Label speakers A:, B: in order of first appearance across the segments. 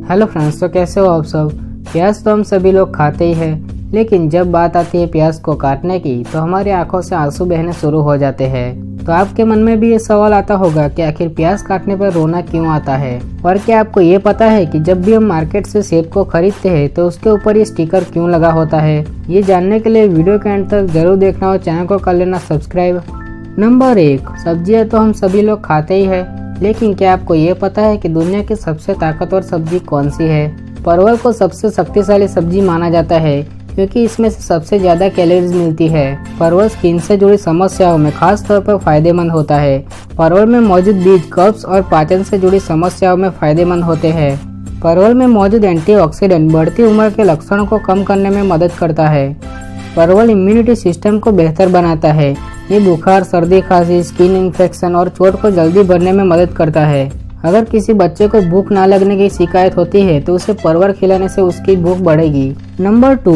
A: Hello friends, तो कैसे हो आप सब। प्याज तो हम सभी लोग खाते ही हैं, लेकिन जब बात आती है प्याज को काटने की तो हमारी आंखों से आंसू बहने शुरू हो जाते हैं। तो आपके मन में भी ये सवाल आता होगा कि आखिर प्याज काटने पर रोना क्यों आता है। और क्या आपको ये पता है कि जब भी हम मार्केट से सेब को खरीदते हैं तो उसके ऊपर ये स्टिकर क्यों लगा होता है। ये जानने के लिए वीडियो के अंत तक जरूर देखना और चैनल को कर लेना सब्सक्राइब। नंबर 1, सब्जियां तो हम सभी लोग खाते ही है, लेकिन क्या आपको ये पता है कि दुनिया की सबसे ताकतवर सब्जी कौन सी है। परवल को सबसे शक्तिशाली सब्जी माना जाता है क्योंकि इसमें से सबसे ज्यादा कैलोरीज मिलती है। परवल स्किन से जुड़ी समस्याओं में खास तौर पर फायदेमंद होता है। परवल में मौजूद बीज कब्ज और पाचन से जुड़ी समस्याओं में फायदेमंद होते हैं। परवल में मौजूद एंटीऑक्सीडेंट बढ़ती उम्र के लक्षणों को कम करने में मदद करता है। परवल इम्यूनिटी सिस्टम को बेहतर बनाता है। ये बुखार, सर्दी, खांसी, स्किन इन्फेक्शन और चोट को जल्दी भरने में मदद करता है। अगर किसी बच्चे को भूख ना लगने की शिकायत होती है तो उसे परवल खिलाने से उसकी भूख बढ़ेगी। नंबर 2,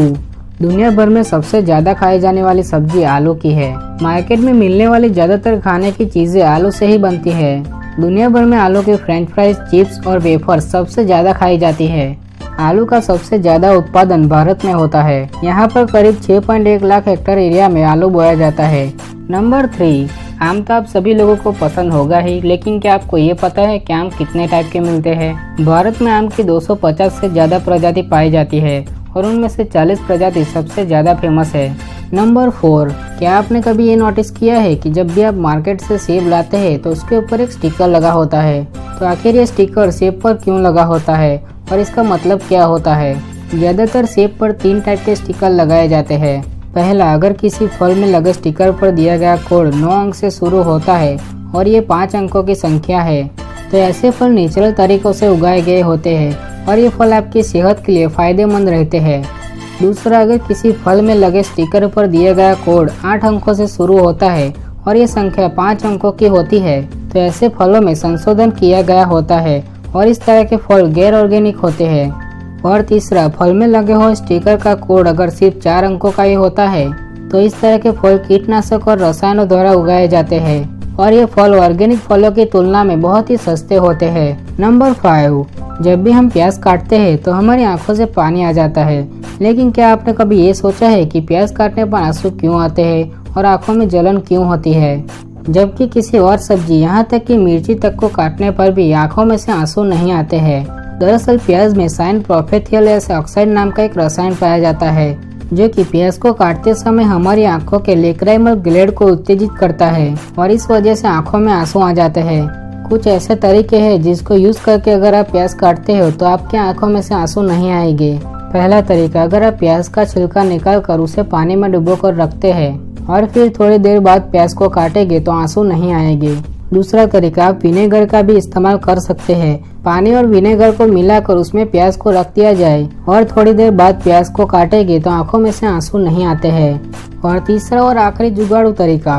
A: दुनिया भर में सबसे ज्यादा खाई जाने वाली सब्जी आलू की है। मार्केट में मिलने वाली ज्यादातर खाने की चीजें आलू से ही बनती है। दुनिया भर में आलू के फ्रेंच फ्राइज, चिप्स और वेफर्स सबसे ज्यादा खाई जाती है। आलू का सबसे ज्यादा उत्पादन भारत में होता है। यहाँ पर करीब 6.1 लाख हेक्टेयर एरिया में आलू बोया जाता है। नंबर 3, आम तो आप सभी लोगों को पसंद होगा ही, लेकिन क्या आपको ये पता है कि आम कितने टाइप के मिलते हैं। भारत में आम की 250 से ज्यादा प्रजाति पाई जाती है और उनमें से 40 प्रजाति सबसे ज्यादा फेमस है। नंबर 4, क्या आपने कभी ये नोटिस किया है कि जब भी आप मार्केट से सेब लाते हैं तो उसके ऊपर एक स्टिकर लगा होता है। तो आखिर ये स्टिकर सेब पर क्यों लगा होता है और इसका मतलब क्या होता है। ज्यादातर सेब पर 3 टाइप के स्टिकर लगाए जाते हैं। पहला, अगर किसी फल में लगे स्टिकर पर दिया गया कोड 9 अंक से शुरू होता है और ये 5 अंकों की संख्या है तो ऐसे फल नेचुरल तरीकों से उगाए गए होते हैं और ये फल आपकी सेहत के लिए फायदेमंद रहते हैं। दूसरा, अगर किसी फल में लगे स्टिकर पर दिया गया कोड 8 अंकों से शुरू होता है और ये संख्या 5 अंकों की होती है तो ऐसे फलों में संशोधन किया गया होता है और इस तरह के फल गैर ऑर्गेनिक होते हैं। और तीसरा, फल में लगे हुए स्टिकर का कोड अगर सिर्फ 4 अंकों का ही होता है तो इस तरह के फल कीटनाशक और रसायनों द्वारा उगाए जाते हैं और ये फल ऑर्गेनिक फलों की तुलना में बहुत ही सस्ते होते हैं। नंबर 5, जब भी हम प्याज काटते हैं तो हमारी आंखों से पानी आ जाता है, लेकिन क्या आपने कभी ये सोचा है कि प्याज काटने पर आंसू क्यों आते हैं और आंखों में जलन क्यों होती है, जबकि किसी और सब्जी यहाँ तक कि मिर्ची तक को काटने पर भी आंखों में से आंसू नहीं आते हैं। दरअसल प्याज में साइन प्रोफेथियल ऑक्साइड नाम का एक रसायन पाया जाता है जो कि प्याज को काटते समय हमारी आंखों के लेक्राइमल ग्लैंड को उत्तेजित करता है और इस वजह से आंखों में आंसू आ जाते हैं। कुछ ऐसे तरीके हैं जिसको यूज करके अगर आप प्याज काटते हो तो आपके आंखों में से आंसू नहीं आएंगे। पहला तरीका, अगर आप प्याज का छिलका निकाल कर उसे पानी में डुबो कर रखते हैं और फिर थोड़ी देर बाद प्याज को काटेंगे तो आंसू नहीं आएंगे। दूसरा तरीका, आप विनेगर का भी इस्तेमाल कर सकते हैं। पानी और विनेगर को मिलाकर उसमें प्याज को रख दिया जाए और थोड़ी देर बाद प्याज को काटेंगे तो आंखों में से आंसू नहीं आते हैं। और तीसरा और आखिरी जुगाड़ू तरीका,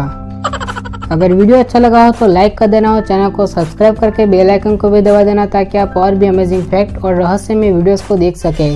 A: अगर वीडियो अच्छा लगा हो तो लाइक कर देना और चैनल को सब्सक्राइब करके बेल आइकन को भी दबा देना ताकि आप और भी अमेजिंग फैक्ट और रहस्यमय वीडियोस को देख सके।